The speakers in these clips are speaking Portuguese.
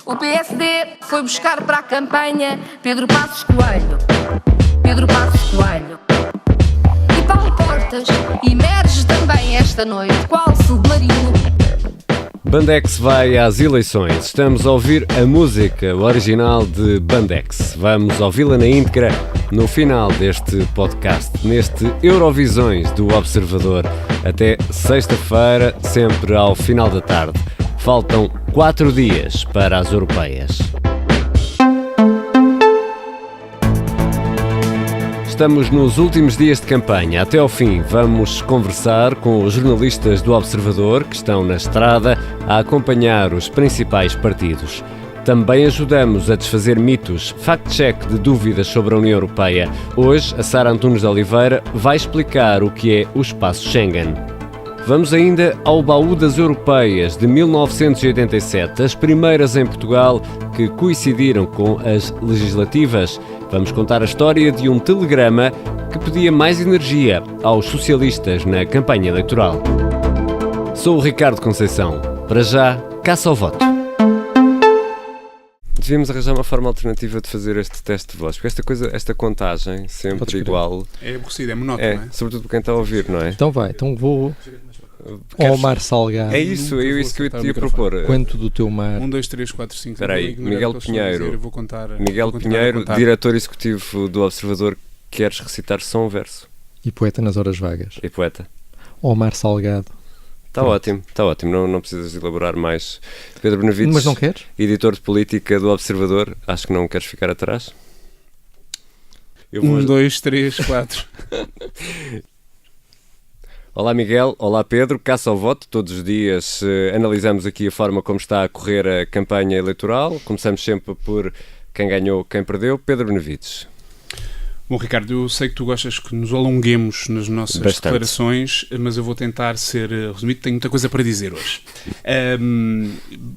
O PSD foi buscar para a campanha Pedro Passos Coelho. Pedro Passos Coelho. E Paulo Portas emerge também esta noite, qual submarino. Bandex vai às eleições. Estamos a ouvir a música original de Bandex. Vamos ouvi-la na íntegra no final deste podcast, neste Eurovisões do Observador. Até sexta-feira, sempre ao final da tarde. Faltam 4 dias para as europeias. Estamos nos últimos dias de campanha. Até ao fim vamos conversar com os jornalistas do Observador que estão na estrada a acompanhar os principais partidos. Também ajudamos a desfazer mitos, fact-check de dúvidas sobre a União Europeia. Hoje, a Sara Antunes de Oliveira vai explicar o que é o espaço Schengen. Vamos ainda ao baú das europeias de 1987, as primeiras em Portugal que coincidiram com as legislativas. Vamos contar a história de um telegrama que pedia mais energia aos socialistas na campanha eleitoral. Sou o Ricardo Conceição. Para já, caça ao voto. Devíamos arranjar uma forma alternativa de fazer este teste de voz, porque esta contagem, sempre igual... É aborrecido, é monótono, não é? Sobretudo para quem está a ouvir, não é? Então vou ao mar salgado. É isso que eu te ia propor. Quanto do teu mar? 1, 2, 3, 4, 5... Espera aí, Miguel Pinheiro, Miguel Pinheiro, diretor executivo do Observador, queres recitar só um verso? E poeta nas horas vagas. E poeta. Ao mar salgado. Está ótimo, não precisas elaborar mais. Pedro Benevides, mas não queres? Editor de política do Observador, acho que não queres ficar atrás? 1, 2, 3, 4... Olá Miguel, olá Pedro, caça ao voto. Todos os dias analisamos aqui a forma como está a correr a campanha eleitoral. Começamos sempre por quem ganhou, quem perdeu. Pedro Benevides. Bom, Ricardo, eu sei que tu gostas que nos alonguemos nas nossas declarações, mas eu vou tentar ser resumido. Tenho muita coisa para dizer hoje.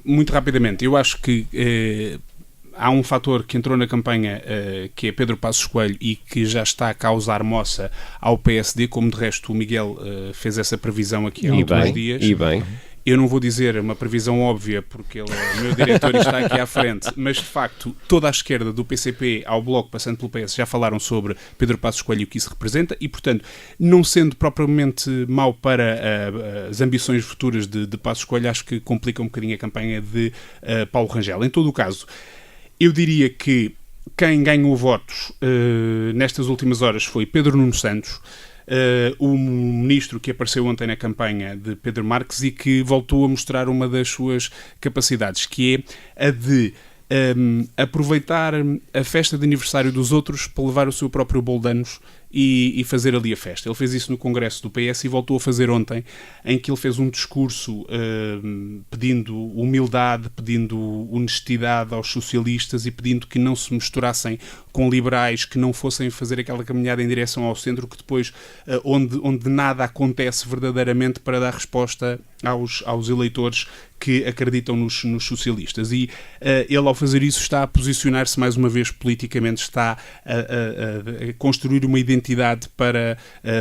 Muito rapidamente, eu acho que há um fator que entrou na campanha que é Pedro Passos Coelho e que já está a causar moça ao PSD, como de resto o Miguel fez essa previsão aqui há alguns dias. E bem. Eu não vou dizer uma previsão óbvia porque ele é o meu diretor e está aqui à frente, mas de facto toda a esquerda, do PCP ao Bloco, passando pelo PS, já falaram sobre Pedro Passos Coelho e o que isso representa e, portanto, não sendo propriamente mau para as ambições futuras de Passos Coelho, acho que complica um bocadinho a campanha de Paulo Rangel. Em todo o caso, eu diria que quem ganhou votos nestas últimas horas foi Pedro Nuno Santos, o ministro que apareceu ontem na campanha de Pedro Marques e que voltou a mostrar uma das suas capacidades, que é a de aproveitar a festa de aniversário dos outros para levar o seu próprio bolo de anos e fazer ali a festa. Ele fez isso no Congresso do PS e voltou a fazer ontem, em que ele fez um discurso pedindo humildade, pedindo honestidade aos socialistas e pedindo que não se misturassem com liberais, que não fossem fazer aquela caminhada em direção ao centro, que depois, onde nada acontece verdadeiramente para dar resposta aos eleitores que acreditam nos socialistas. E ele, ao fazer isso, está a posicionar-se mais uma vez politicamente, está a construir uma identidade para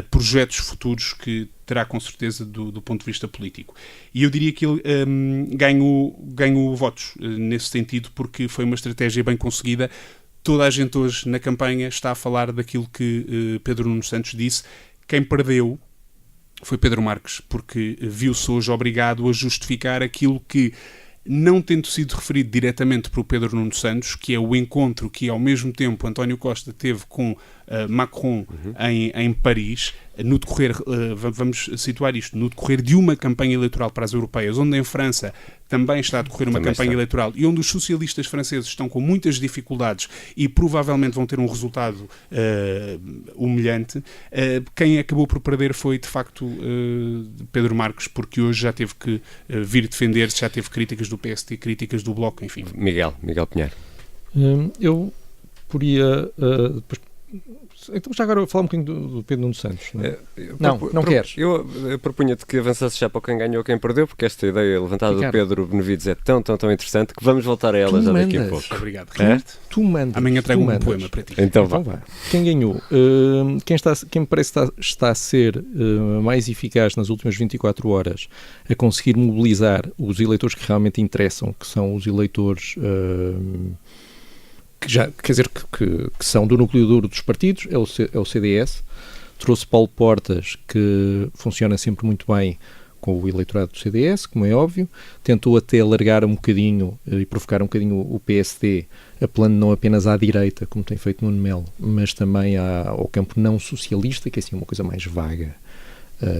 projetos futuros que terá com certeza do ponto de vista político. E eu diria que ele ganhou votos nesse sentido, porque foi uma estratégia bem conseguida. Toda a gente hoje na campanha está a falar daquilo que Pedro Nuno Santos disse. Quem perdeu foi Pedro Marques, porque viu-se hoje obrigado a justificar aquilo que, não tendo sido referido diretamente por Pedro Nuno Santos, que é o encontro que ao mesmo tempo António Costa teve com Macron em Paris, no decorrer, vamos situar isto, no decorrer de uma campanha eleitoral para as europeias, onde em França também está a decorrer uma campanha eleitoral e onde os socialistas franceses estão com muitas dificuldades e provavelmente vão ter um resultado humilhante, quem acabou por perder foi de facto Pedro Marques, porque hoje já teve que vir defender-se, já teve críticas do PSD, críticas do Bloco, enfim. Miguel Pinheiro. Eu podia Então já agora falar um bocadinho do Pedro Nuno Santos. Não, Eu não queres? Eu propunha-te que avançasse já para quem ganhou ou quem perdeu, porque esta ideia levantada Ricardo, do Pedro Benevides é tão interessante que vamos voltar a ela já daqui a mandas. pouco. Obrigado, É? Ricardo. Tu mandas. Amanhã trago tu um mandas. poema para ti. Então Então vá. vá. Quem ganhou? Quem me parece que está a ser mais eficaz nas últimas 24 horas a conseguir mobilizar os eleitores que realmente interessam, que são os eleitores que são do núcleo duro dos partidos, é o CDS. Trouxe Paulo Portas, que funciona sempre muito bem com o eleitorado do CDS, como é óbvio. Tentou até alargar um bocadinho e provocar um bocadinho o PSD, apelando não apenas à direita, como tem feito Nuno Melo, mas também ao campo não socialista, que é assim uma coisa mais vaga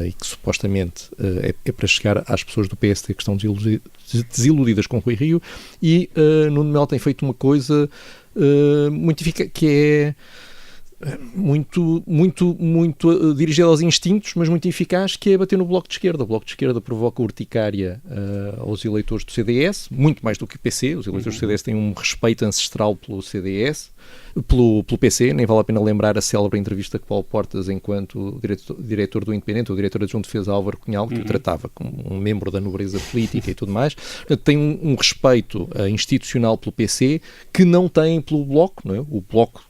e que supostamente é para chegar às pessoas do PSD que estão desiludidas com Rui Rio. E Nuno Melo tem feito uma coisa muito eficaz, que é muito dirigida aos instintos, mas muito eficaz, que é bater no Bloco de Esquerda. O Bloco de Esquerda provoca urticária aos eleitores do CDS, muito mais do que o PC. Os eleitores do CDS têm um respeito ancestral pelo CDS, pelo PC. Nem vale a pena lembrar a célebre entrevista que Paulo Portas, enquanto diretor do Independente, ou diretor adjunto de defesa Álvaro Cunhal, que o tratava como um membro da nobreza política e tudo mais. Portanto, tem um respeito institucional pelo PC que não tem pelo Bloco, não é? O Bloco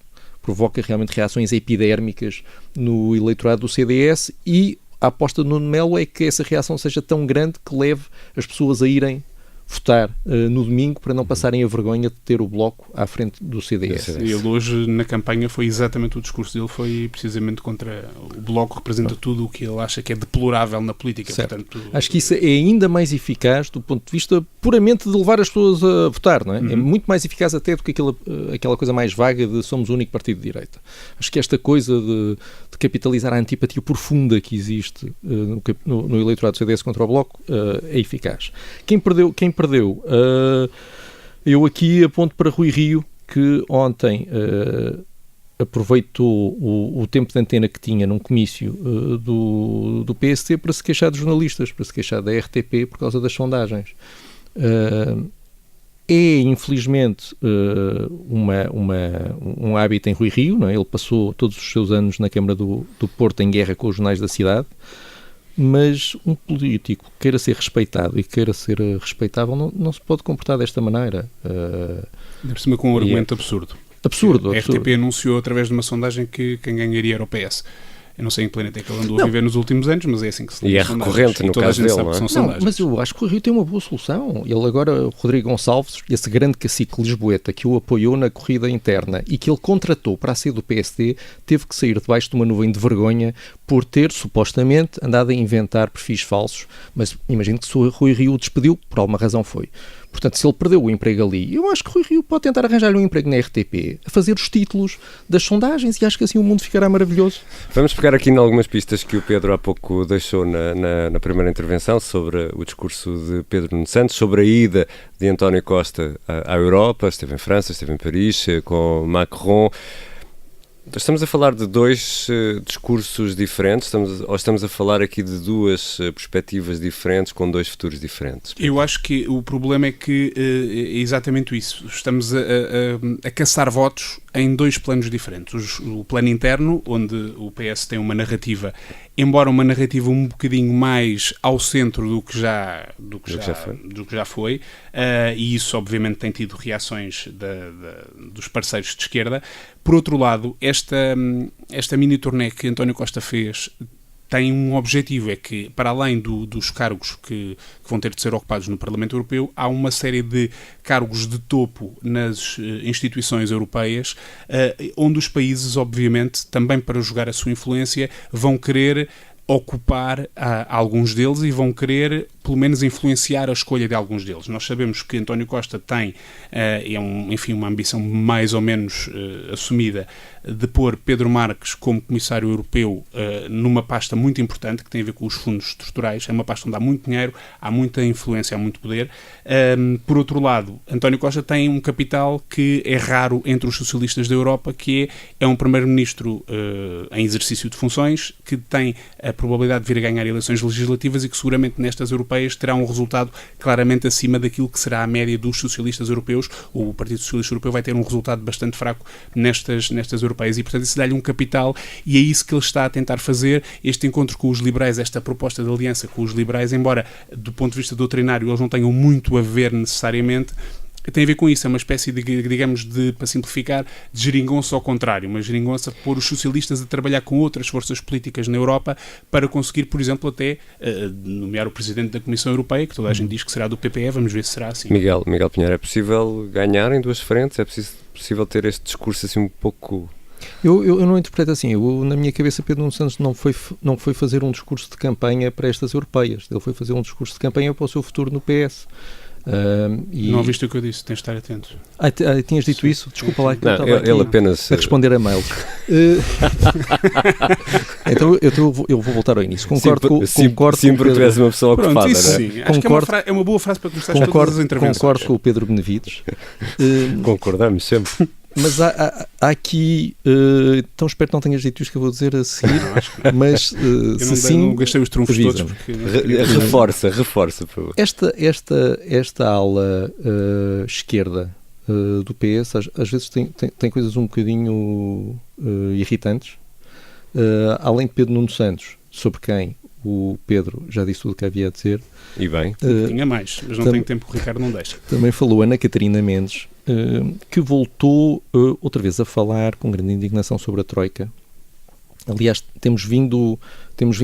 provoca realmente reações epidérmicas no eleitorado do CDS, e a aposta de Nuno Melo é que essa reação seja tão grande que leve as pessoas a irem votar no domingo, para não passarem a vergonha de ter o Bloco à frente do CDS. E ele hoje, na campanha, foi exatamente o discurso dele, foi precisamente contra o Bloco, representa tudo o que ele acha que é deplorável na política. Portanto, acho que isso é ainda mais eficaz do ponto de vista puramente de levar as pessoas a votar, não é? É muito mais eficaz até do que aquela coisa mais vaga de somos o único partido de direita. Acho que esta coisa de capitalizar a antipatia profunda que existe no eleitorado do CDS contra o Bloco é eficaz. Quem perdeu, eu aqui aponto para Rui Rio, que ontem aproveitou o tempo de antena que tinha num comício do PST para se queixar de jornalistas, para se queixar da RTP por causa das sondagens. É, infelizmente, um hábito em Rui Rio, não é? Ele passou todos os seus anos na Câmara do Porto em guerra com os jornais da cidade, mas um político que queira ser respeitado e queira ser respeitável não se pode comportar desta maneira. Por cima com um argumento absurdo. Absurdo. A RTP anunciou através de uma sondagem que quem ganharia era o PS. Eu não sei em que planeta é que ele andou a viver nos últimos anos, mas é assim que se E é recorrente no caso dele, não é? Não, mas eu acho que o Rio tem uma boa solução. Ele agora, o Rodrigo Gonçalves, esse grande cacique lisboeta que o apoiou na corrida interna e que ele contratou para a sede do PSD, teve que sair debaixo de uma nuvem de vergonha por ter, supostamente, andado a inventar perfis falsos. Mas imagino que se o Rui Rio o despediu, por alguma razão foi. Portanto, se ele perdeu o emprego ali, eu acho que o Rui Rio pode tentar arranjar-lhe um emprego na RTP, a fazer os títulos das sondagens, e acho que assim o mundo ficará maravilhoso. Vamos pegar aqui em algumas pistas que o Pedro há pouco deixou na primeira intervenção sobre o discurso de Pedro Nuno Santos, sobre a ida de António Costa à Europa. Esteve em França, esteve em Paris, com Macron. Estamos a falar de dois discursos diferentes, estamos a falar aqui de duas perspectivas diferentes, com dois futuros diferentes? Eu acho que o problema é que é exatamente isso. Estamos a caçar votos em dois planos diferentes. O plano interno, onde o PS tem uma narrativa, embora uma narrativa um bocadinho mais ao centro do que já foi, e isso obviamente tem tido reações dos parceiros de esquerda. Por outro lado, esta mini turnê que António Costa fez tem um objetivo, é que, para além dos cargos que vão ter de ser ocupados no Parlamento Europeu, há uma série de cargos de topo nas instituições europeias, onde os países, obviamente, também para jogar a sua influência, vão querer ocupar alguns deles e vão querer, pelo menos, influenciar a escolha de alguns deles. Nós sabemos que António Costa tem, uma ambição mais ou menos assumida de pôr Pedro Marques como Comissário Europeu numa pasta muito importante, que tem a ver com os fundos estruturais. É uma pasta onde há muito dinheiro, há muita influência, há muito poder. Por outro lado, António Costa tem um capital que é raro entre os socialistas da Europa, que é um Primeiro-Ministro em exercício de funções, que tem a a probabilidade de vir a ganhar eleições legislativas e que seguramente nestas europeias terá um resultado claramente acima daquilo que será a média dos socialistas europeus. O Partido Socialista Europeu vai ter um resultado bastante fraco nestas europeias e, portanto, isso dá-lhe um capital e é isso que ele está a tentar fazer. Este encontro com os liberais, esta proposta de aliança com os liberais, embora do ponto de vista doutrinário eles não tenham muito a ver necessariamente, tem a ver com isso, é uma espécie de, digamos, para simplificar, de geringonça ao contrário, uma geringonça pôr os socialistas a trabalhar com outras forças políticas na Europa para conseguir, por exemplo, até nomear o Presidente da Comissão Europeia, que toda a gente diz que será do PPE, vamos ver se será assim. Miguel Pinheiro, é possível ganhar em duas frentes? É possível ter este discurso assim um pouco... Eu não interpreto assim. Na minha cabeça, Pedro Nuno Santos não foi fazer um discurso de campanha para estas europeias. Ele foi fazer um discurso de campanha para o seu futuro no PS. Não ouviste o que eu disse, tens de estar atento. Tinhas dito isso? Desculpa lá que não, ele apenas a responder a mails. Então eu vou voltar ao início. Concordo sempre que tu és uma pessoa ocupada. Isso sim. Acho que é uma boa frase para começar todas as intervenções. Concordo com o Pedro Benevides. Concordamos sempre. Mas há aqui, tão espero que não tenhas dito isto que eu vou dizer a seguir, mas se não gastei os trunfos todos. Reforça, por favor. Esta ala esquerda do PS às vezes tem coisas um bocadinho irritantes, além de Pedro Nuno Santos, sobre quem o Pedro já disse tudo o que havia a dizer. E bem. Tinha mais, mas não tenho tempo que o Ricardo não deixa. Também falou Ana Catarina Mendes, que voltou outra vez a falar com grande indignação sobre a Troika. Aliás, temos vindo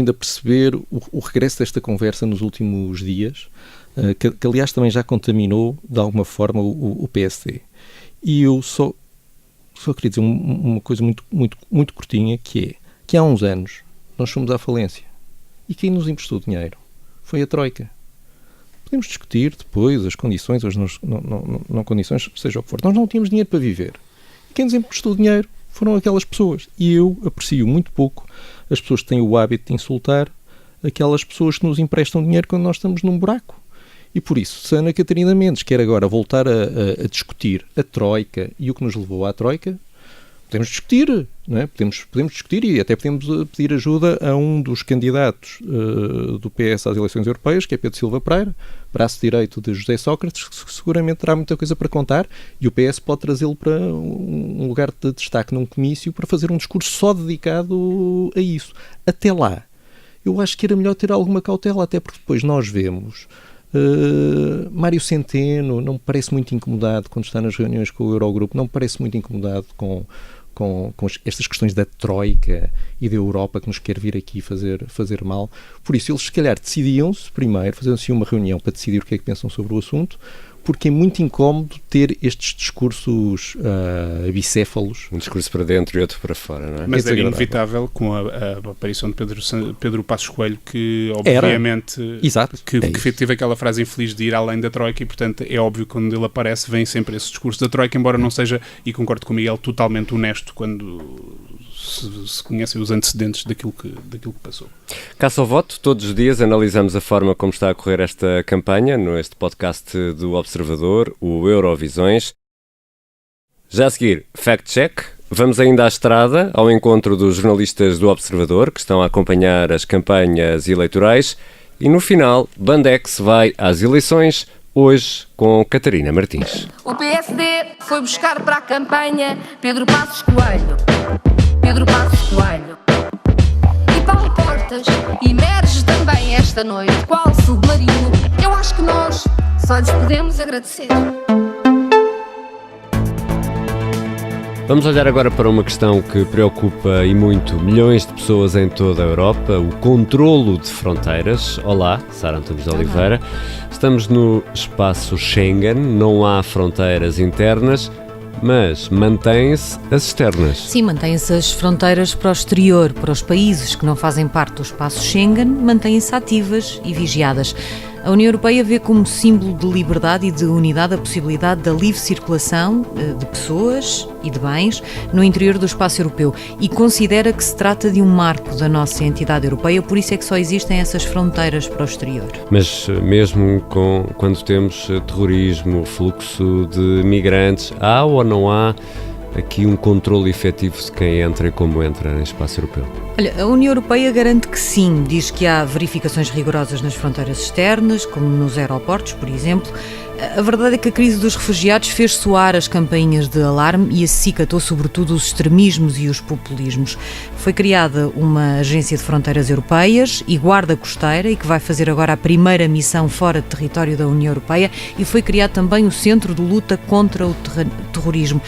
a perceber o regresso desta conversa nos últimos dias, que aliás também já contaminou de alguma forma o PSD. E eu só queria dizer uma coisa muito, muito, muito curtinha, que há uns anos nós fomos à falência. E quem nos emprestou dinheiro foi a Troika. Podemos discutir depois as condições, as não condições, seja o que for. Nós não tínhamos dinheiro para viver. E quem nos emprestou dinheiro foram aquelas pessoas. E eu aprecio muito pouco as pessoas que têm o hábito de insultar aquelas pessoas que nos emprestam dinheiro quando nós estamos num buraco. E por isso, se a Ana Catarina Mendes quer agora voltar a discutir a Troika e o que nos levou à Troika, podemos discutir, não é? Podemos discutir e até podemos pedir ajuda a um dos candidatos do PS às eleições europeias, que é Pedro Silva Pereira, braço direito de José Sócrates, que seguramente terá muita coisa para contar e o PS pode trazê-lo para um lugar de destaque num comício para fazer um discurso só dedicado a isso. Até lá, eu acho que era melhor ter alguma cautela, até porque depois nós vemos Mário Centeno, não me parece muito incomodado quando está nas reuniões com o Eurogrupo, não me parece muito incomodado com estas questões da Troika e da Europa que nos quer vir aqui fazer mal. Por isso, eles se calhar decidiam-se primeiro, faziam-se uma reunião para decidir o que é que pensam sobre o assunto, porque é muito incómodo ter estes discursos bicéfalos. Um discurso para dentro e outro para fora, não é? Mas era inevitável com a aparição de Pedro Passos Coelho, que obviamente que teve aquela frase infeliz de ir além da Troika e, portanto, é óbvio que quando ele aparece vem sempre esse discurso da Troika, embora não seja, e concordo com o Miguel, totalmente honesto quando se conhecem os antecedentes daquilo que passou. Caça ao voto, todos os dias analisamos a forma como está a correr esta campanha, neste podcast do Observador, o Eurovisões. Já a seguir, Fact Check. Vamos ainda à estrada, ao encontro dos jornalistas do Observador, que estão a acompanhar as campanhas eleitorais. E no final, Bandex vai às eleições, hoje com Catarina Martins. O PSD foi buscar para a campanha Pedro Passos Coelho. E Paulo Portas emerge também esta noite, qual submarino. Eu acho que nós só lhes podemos agradecer. Vamos olhar agora para uma questão que preocupa e muito milhões de pessoas em toda a Europa, o controlo de fronteiras. Olá, Sara Antunes de Oliveira. Estamos no espaço Schengen, não há fronteiras internas, mas mantêm-se as externas. Sim, mantêm-se as fronteiras para o exterior, para os países que não fazem parte do espaço Schengen, mantêm-se ativas e vigiadas. A União Europeia vê como símbolo de liberdade e de unidade a possibilidade da livre circulação de pessoas e de bens no interior do espaço europeu e considera que se trata de um marco da nossa entidade europeia, por isso é que só existem essas fronteiras para o exterior. Mas mesmo quando temos terrorismo, fluxo de migrantes, há ou não há aqui um controle efetivo de quem entra e como entra no espaço europeu? Olha, a União Europeia garante que sim, diz que há verificações rigorosas nas fronteiras externas, como nos aeroportos, por exemplo. A verdade é que a crise dos refugiados fez soar as campainhas de alarme e acicatou sobretudo os extremismos e os populismos. Foi criada uma agência de fronteiras europeias e guarda costeira, e que vai fazer agora a primeira missão fora de território da União Europeia, e foi criado também o Centro de Luta contra o Terrorismo.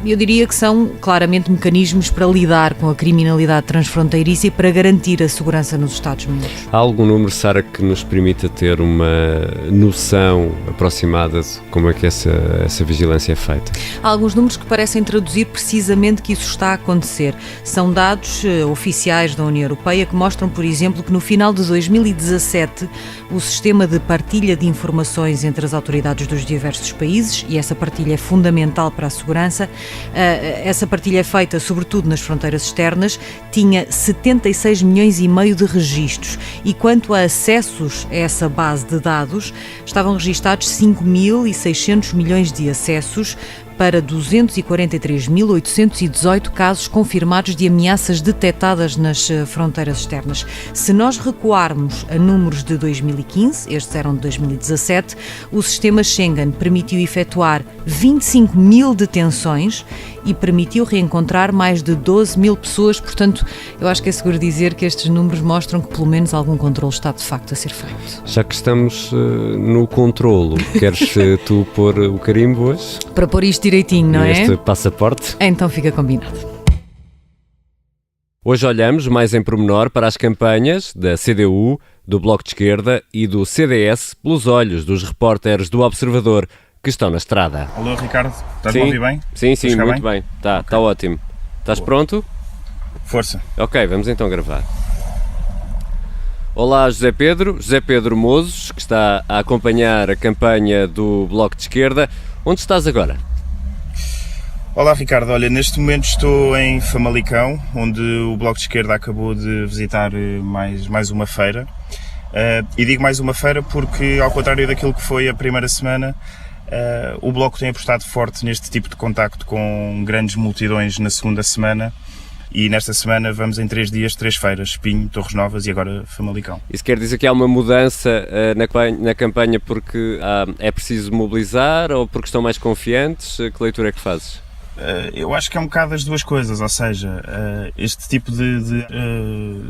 Eu diria que são claramente mecanismos para lidar com a criminalidade transfronteiriça e para garantir a segurança nos Estados-membros. Há algum número, Sara, que nos permita ter uma noção aproximada de como é que essa vigilância é feita? Há alguns números que parecem traduzir precisamente que isso está a acontecer. São dados oficiais da União Europeia que mostram, por exemplo, que no final de 2017 o sistema de partilha de informações entre as autoridades dos diversos países, e essa partilha é fundamental para a segurança, essa partilha é feita sobretudo nas fronteiras externas, tinha 76 milhões e meio de registros, e quanto a acessos a essa base de dados, estavam registados 5.600 milhões de acessos para 243.818 casos confirmados de ameaças detectadas nas fronteiras externas. Se nós recuarmos a números de 2015, estes eram de 2017, o sistema Schengen permitiu efetuar 25 mil detenções e permitiu reencontrar mais de 12 mil pessoas. Portanto, eu acho que é seguro dizer que estes números mostram que pelo menos algum controle está de facto a ser feito. Já que estamos no controlo, queres tu pôr o carimbo hoje? Para pôr isto direitinho, não é? Este passaporte? Então fica combinado. Hoje olhamos mais em pormenor para as campanhas da CDU, do Bloco de Esquerda e do CDS pelos olhos dos repórteres do Observador que estão na estrada. Alô, Ricardo, estás-me a ouvir bem? Sim, muito bem. Está ótimo. Estás pronto? Força. Ok, vamos então gravar. Olá, José Pedro Mozos, que está a acompanhar a campanha do Bloco de Esquerda. Onde estás agora? Olá, Ricardo. Olha, neste momento estou em Famalicão, onde o Bloco de Esquerda acabou de visitar mais uma feira. E digo mais uma feira porque, ao contrário daquilo que foi a primeira semana, o Bloco tem apostado forte neste tipo de contacto com grandes multidões na segunda semana. E nesta semana vamos em 3 dias, 3 feiras: Espinho, Torres Novas e agora Famalicão. Isso quer dizer que há uma mudança na campanha porque é preciso mobilizar ou porque estão mais confiantes? Que leitura é que fazes? Eu acho que é um bocado as duas coisas, ou seja, este tipo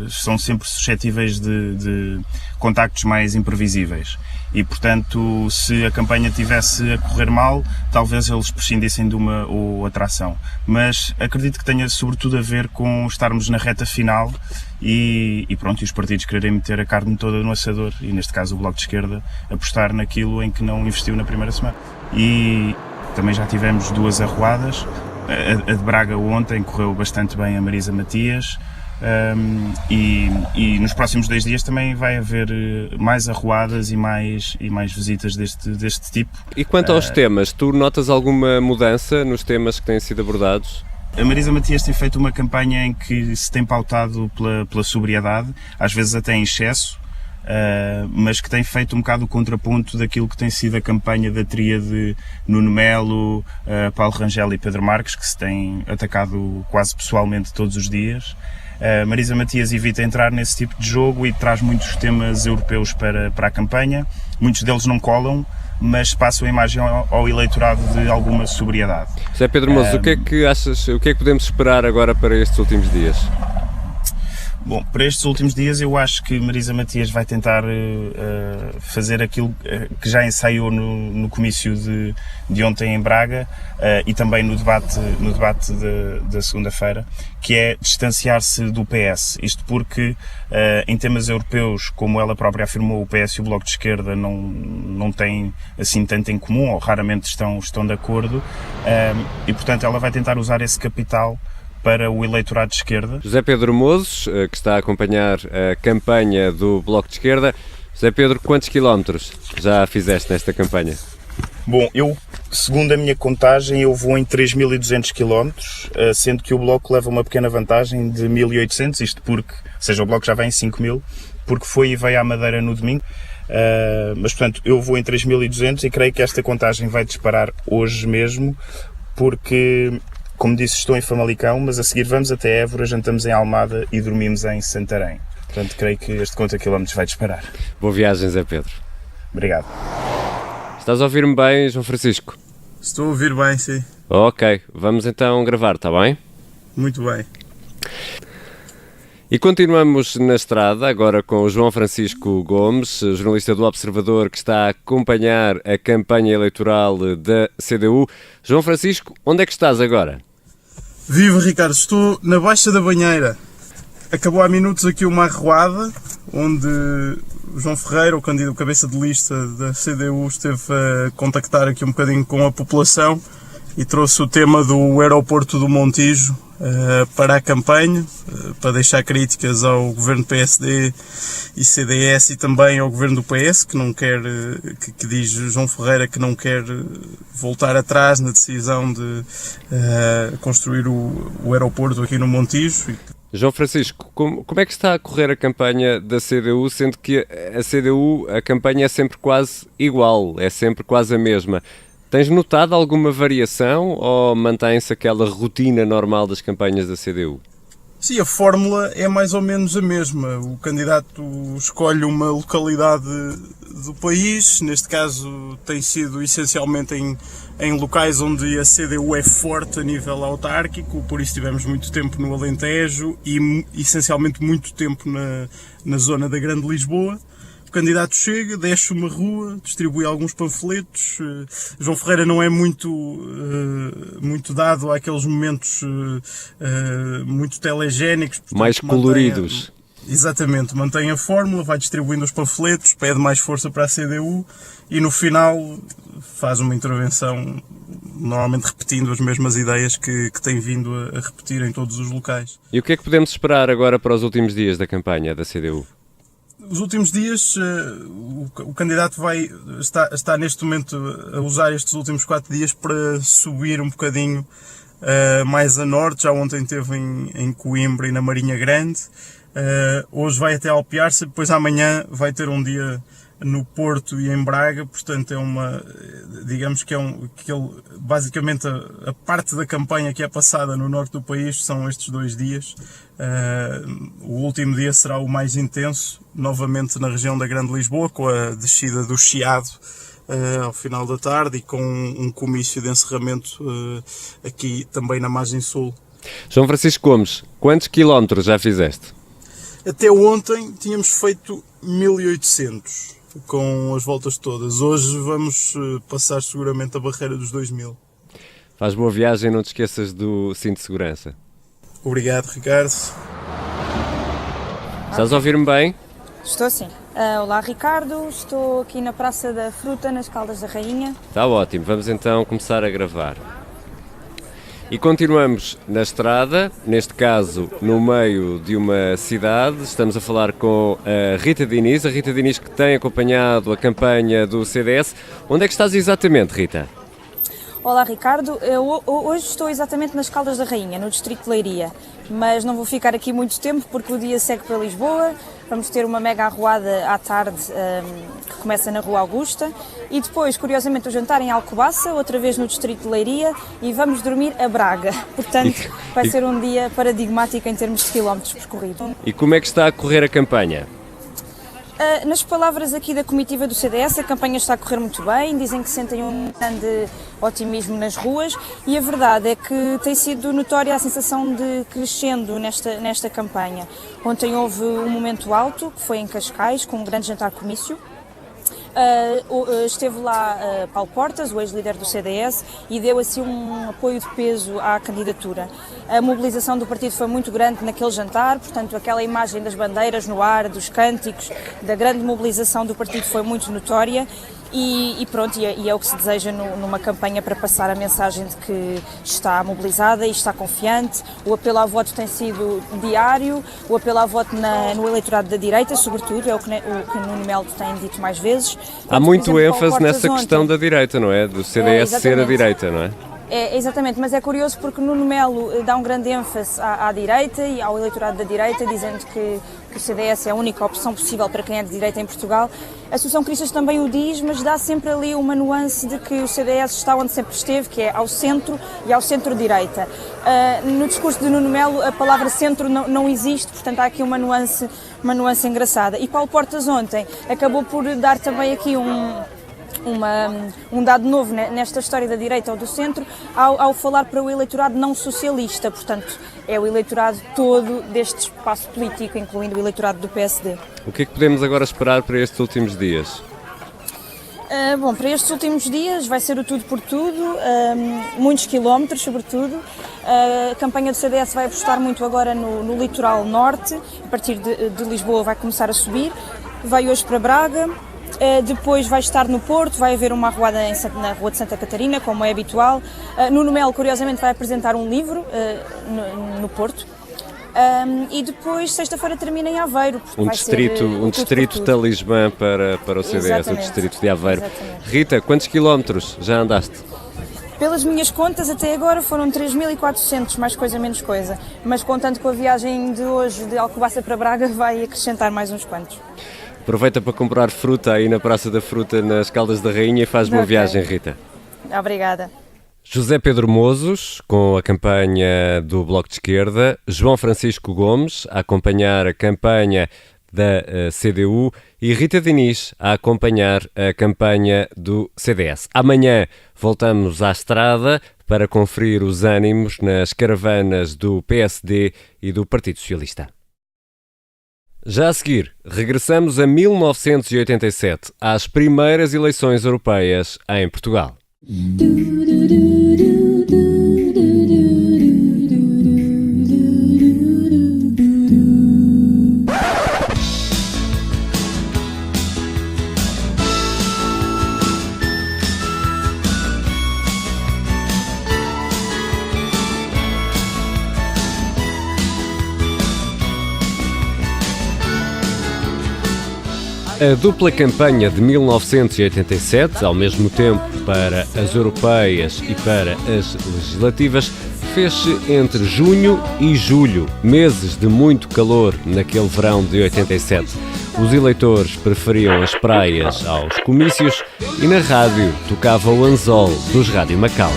são sempre suscetíveis de contactos mais imprevisíveis e, portanto, se a campanha tivesse a correr mal, talvez eles prescindissem de uma ou outra ação. Mas acredito que tenha sobretudo a ver com estarmos na reta final e pronto, e os partidos quererem meter a carne toda no assador, e neste caso o Bloco de Esquerda apostar naquilo em que não investiu na primeira semana. E também já tivemos 2 arruadas. A de Braga ontem correu bastante bem a Marisa Matias, e nos próximos 2 dias também vai haver mais arruadas e mais visitas deste tipo. E quanto aos temas, tu notas alguma mudança nos temas que têm sido abordados? A Marisa Matias tem feito uma campanha em que se tem pautado pela sobriedade, às vezes até em excesso, mas que tem feito um bocado o contraponto daquilo que tem sido a campanha da tríade Nuno Melo, Paulo Rangel e Pedro Marques, que se tem atacado quase pessoalmente todos os dias. Marisa Matias evita entrar nesse tipo de jogo e traz muitos temas europeus para a campanha. Muitos deles não colam, mas passam a imagem ao eleitorado de alguma sobriedade. José Pedro Mozos, o que é que achas, o que é que podemos esperar agora para estes últimos dias? Bom, para estes últimos dias eu acho que Marisa Matias vai tentar fazer aquilo que já ensaiou no comício de ontem em Braga e também no debate da segunda-feira, que é distanciar-se do PS. Isto porque em temas europeus, como ela própria afirmou, o PS e o Bloco de Esquerda não têm assim tanto em comum, ou raramente estão de acordo, e portanto ela vai tentar usar esse capital para o eleitorado de esquerda. José Pedro Mozos, que está a acompanhar a campanha do Bloco de Esquerda. José Pedro, quantos quilómetros já fizeste nesta campanha? Bom, segundo a minha contagem, eu vou em 3.200 km, sendo que o Bloco leva uma pequena vantagem de 1.800, isto porque, ou seja, o Bloco já vai em 5.000, porque foi e veio à Madeira no domingo. Mas, portanto, eu vou em 3.200 e creio que esta contagem vai disparar hoje mesmo, porque como disse, estou em Famalicão, mas a seguir vamos até Évora, jantamos em Almada e dormimos em Santarém. Portanto, creio que este conta quilómetros vai disparar. Boa viagem, Zé Pedro. Obrigado. Estás a ouvir-me bem, João Francisco? Estou a ouvir bem, sim. Ok, vamos então gravar, está bem? Muito bem. E continuamos na estrada, agora com o João Francisco Gomes, jornalista do Observador, que está a acompanhar a campanha eleitoral da CDU. João Francisco, onde é que estás agora? Viva, Ricardo, estou na Baixa da Banheira. Acabou há minutos aqui uma arruada, onde o João Ferreira, o candidato cabeça de lista da CDU, esteve a contactar aqui um bocadinho com a população e trouxe o tema do aeroporto do Montijo para a campanha, para deixar críticas ao governo PSD e CDS e também ao governo do PS, que não quer, que diz João Ferreira que não quer voltar atrás na decisão de construir o aeroporto aqui no Montijo. João Francisco, como é que está a correr a campanha da CDU, sendo que a CDU, a campanha é sempre quase igual, é sempre quase a mesma? Tens notado alguma variação ou mantém-se aquela rotina normal das campanhas da CDU? Sim, a fórmula é mais ou menos a mesma. O candidato escolhe uma localidade do país, neste caso tem sido essencialmente em locais onde a CDU é forte a nível autárquico, por isso tivemos muito tempo no Alentejo e essencialmente muito tempo na zona da Grande Lisboa. O candidato chega, desce uma rua, distribui alguns panfletos. João Ferreira não é muito dado àqueles momentos muito telegénicos. Portanto, mais coloridos. Exatamente, mantém a fórmula, vai distribuindo os panfletos, pede mais força para a CDU e no final faz uma intervenção, normalmente repetindo as mesmas ideias que tem vindo a repetir em todos os locais. E o que é que podemos esperar agora para os últimos dias da campanha da CDU? Os últimos dias, o candidato está neste momento a usar estes últimos 4 dias para subir um bocadinho mais a norte. Já ontem esteve em Coimbra e na Marinha Grande. Hoje vai até Alpiarça, depois amanhã vai ter um dia no Porto e em Braga, portanto digamos que basicamente a parte da campanha que é passada no norte do país são estes 2 dias. O último dia será o mais intenso, novamente na região da Grande Lisboa, com a descida do Chiado ao final da tarde e com um comício de encerramento aqui também na margem sul. João Francisco Gomes, quantos quilómetros já fizeste? Até ontem tínhamos feito 1800 com as voltas todas. Hoje vamos passar seguramente a barreira dos 2000. Faz boa viagem, não te esqueças do cinto de segurança. Obrigado, Ricardo. Estás a ouvir-me bem? Estou sim. Olá, Ricardo. Estou aqui na Praça da Fruta, nas Caldas da Rainha. Está ótimo. Vamos então começar a gravar. E continuamos na estrada, neste caso no meio de uma cidade. Estamos a falar com a Rita Diniz que tem acompanhado a campanha do CDS. Onde é que estás exatamente, Rita? Olá, Ricardo. Eu hoje estou exatamente nas Caldas da Rainha, no distrito de Leiria, mas não vou ficar aqui muito tempo porque o dia segue para Lisboa. Vamos ter uma mega arruada à tarde que começa na Rua Augusta e depois, curiosamente, o jantar em Alcobaça, outra vez no distrito de Leiria, e vamos dormir a Braga. Portanto, vai ser um dia paradigmático em termos de quilómetros percorridos. E como é que está a correr a campanha? Nas palavras aqui da comitiva do CDS, a campanha está a correr muito bem, dizem que sentem um grande otimismo nas ruas e a verdade é que tem sido notória a sensação de crescendo nesta campanha. Ontem houve um momento alto, que foi em Cascais, com um grande jantar comício. Esteve lá Paulo Portas, o ex-líder do CDS, e deu assim um apoio de peso à candidatura. A mobilização do partido foi muito grande naquele jantar, portanto aquela imagem das bandeiras no ar, dos cânticos, da grande mobilização do partido foi muito notória. E pronto, e é o que se deseja numa campanha para passar a mensagem de que está mobilizada e está confiante. O apelo ao voto tem sido diário, o apelo ao voto no eleitorado da direita, sobretudo, é o que Nuno Melo tem dito mais vezes. Há muito ênfase nessa questão da direita, não é? Do CDS ser a direita, não é? Exatamente, mas é curioso porque Nuno Melo dá um grande ênfase à direita e ao eleitorado da direita, dizendo que que o CDS é a única opção possível para quem é de direita em Portugal. A Associação Cristas também o diz, mas dá sempre ali uma nuance de que o CDS está onde sempre esteve, que é ao centro e ao centro-direita. No discurso de Nuno Melo, a palavra centro não existe, portanto há aqui uma nuance engraçada. E Paulo Portas ontem acabou por dar também aqui um dado novo nesta história da direita ou do centro, ao falar para o eleitorado não socialista, portanto é o eleitorado todo deste espaço político, incluindo o eleitorado do PSD. O que é que podemos agora esperar para estes últimos dias? Bom, para estes últimos dias vai ser o tudo por tudo, muitos quilómetros sobretudo. A campanha do CDS vai apostar muito agora no litoral norte, a partir de Lisboa vai começar a subir, vai hoje para Braga. Depois vai estar no Porto, vai haver uma arruada na Rua de Santa Catarina, como é habitual. Nuno Melo, curiosamente, vai apresentar um livro no Porto. E depois, sexta-feira, termina em Aveiro. Um distrito talismã para o CDS, exatamente, o distrito de Aveiro. Exatamente. Rita, quantos quilómetros já andaste? Pelas minhas contas, até agora foram 3.400, mais coisa, menos coisa. Mas contando com a viagem de hoje de Alcobaça para Braga, vai acrescentar mais uns quantos. Aproveita para comprar fruta aí na Praça da Fruta, nas Caldas da Rainha, e faz boa viagem, Rita. Obrigada. José Pedro Mozos, com a campanha do Bloco de Esquerda, João Francisco Gomes, a acompanhar a campanha da CDU, e Rita Diniz, a acompanhar a campanha do CDS. Amanhã voltamos à estrada para conferir os ânimos nas caravanas do PSD e do Partido Socialista. Já a seguir, regressamos a 1987, às primeiras eleições europeias em Portugal. A dupla campanha de 1987, ao mesmo tempo para as europeias e para as legislativas, fez-se entre junho e julho, meses de muito calor naquele verão de 87. Os eleitores preferiam as praias aos comícios e na rádio tocava o anzol dos Rádio Macau.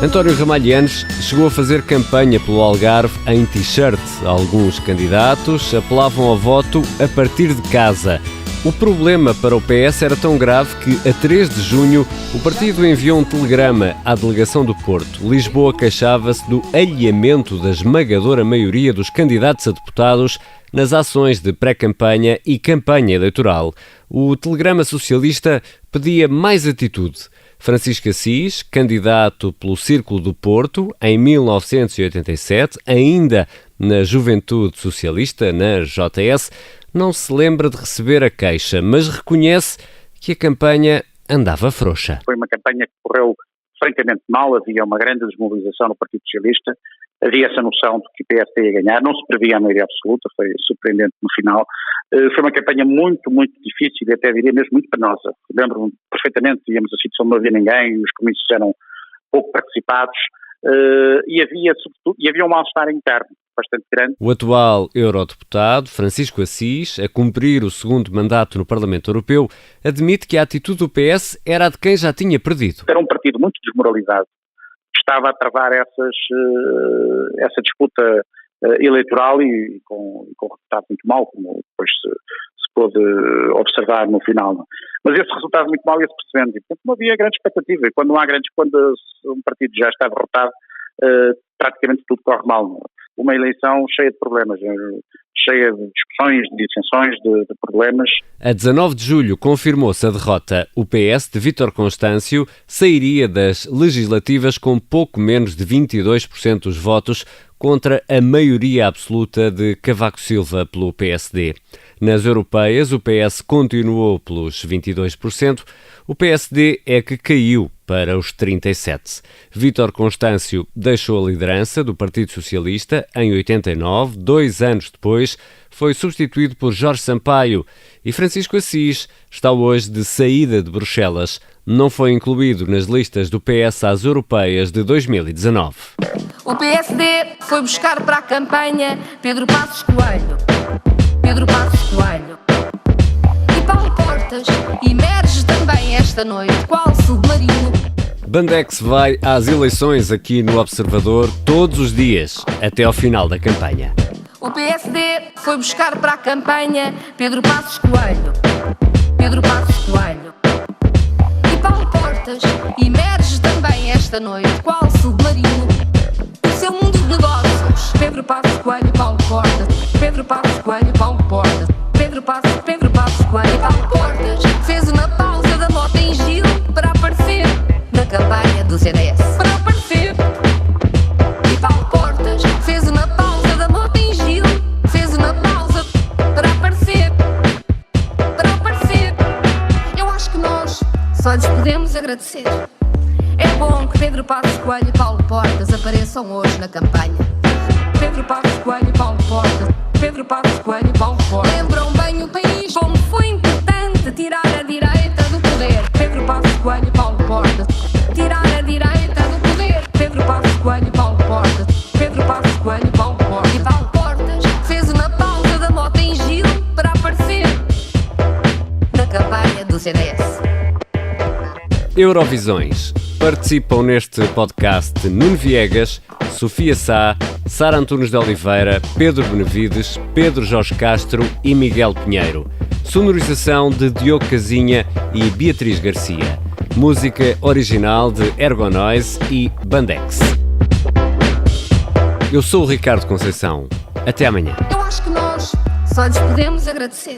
António Ramalhianes chegou a fazer campanha pelo Algarve em t-shirt. Alguns candidatos apelavam ao voto a partir de casa. O problema para o PS era tão grave que, a 3 de junho, o partido enviou um telegrama à delegação do Porto. Lisboa queixava-se do alheamento da esmagadora maioria dos candidatos a deputados nas ações de pré-campanha e campanha eleitoral. O telegrama socialista pedia mais atitude. Francisco Assis, candidato pelo Círculo do Porto, em 1987, ainda na Juventude Socialista, na JS, não se lembra de receber a queixa, mas reconhece que a campanha andava frouxa. Foi uma campanha que correu francamente mal, havia uma grande desmobilização no Partido Socialista, havia essa noção de que o PS ia ganhar, não se previa a maioria absoluta, foi surpreendente no final. Foi uma campanha muito, muito difícil e até diria mesmo muito penosa. Lembro-me perfeitamente, íamos a sítios onde não havia ninguém, os comícios eram pouco participados e havia um mal-estar interno bastante grande. O atual eurodeputado, Francisco Assis, a cumprir o segundo mandato no Parlamento Europeu, admite que a atitude do PS era a de quem já tinha perdido. Era um partido muito desmoralizado, estava a travar essa disputa eleitoral e com resultado muito mau, como depois se pôde observar no final. Mas esse resultado muito mau ia-se percebendo, e portanto não havia grande expectativa, e quando um partido já está derrotado, praticamente tudo corre mal. Uma eleição cheia de problemas, cheia de discussões, de dissensões, de problemas. A 19 de julho confirmou-se a derrota. O PS de Vítor Constâncio sairia das legislativas com pouco menos de 22% dos votos, contra a maioria absoluta de Cavaco Silva pelo PSD. Nas europeias, o PS continuou pelos 22%, o PSD é que caiu para os 37%. Vítor Constâncio deixou a liderança do Partido Socialista em 89, 2 anos depois foi substituído por Jorge Sampaio e Francisco Assis está hoje de saída de Bruxelas. Não foi incluído nas listas do PS às europeias de 2019. O PSD foi buscar para a campanha Pedro Passos Coelho. Pedro Passos Coelho. E Paulo Portas emerge também esta noite, qual submarino. Bandex vai às eleições aqui no Observador todos os dias, até ao final da campanha. O PSD foi buscar para a campanha Pedro Passos Coelho. Pedro Passos Coelho. E Paulo Portas emerge também esta noite, qual submarino. O seu mundo de negócios. Pedro Passos Coelho e Paulo Portas. Pedro Passos Coelho e Paulo Portas. Pedro Passos Coelho e Paulo Portas. Fez uma pausa da moto em Gil para aparecer na campanha do CDS. Para aparecer. E Paulo Portas fez uma pausa da moto em Gil. Fez uma pausa para aparecer. Para aparecer. Eu acho que nós só lhes podemos agradecer. É bom que Pedro Passos Coelho e Paulo Portas apareçam hoje na campanha. Pedro Passos Coelho e Paulo Portas. Pedro Passos Coelho e Paulo Portas. Lembram bem o país como foi importante tirar a direita do poder. Pedro Passos Coelho e Paulo Portas. Tirar a direita do poder. Pedro Passos Coelho e Paulo Portas. Pedro Passos Coelho e Paulo Portas. E Paulo Portas fez uma pausa da moto em Gil para aparecer na campanha do CDS. Eurovisões. Participam neste podcast Nuno Viegas, Sofia Sá, Sara Antunes de Oliveira, Pedro Benevides, Pedro Jorge Castro e Miguel Pinheiro. Sonorização de Diogo Casinha e Beatriz Garcia. Música original de Ergonoise e Bandex. Eu sou o Ricardo Conceição. Até amanhã. Eu acho que nós só lhes podemos agradecer.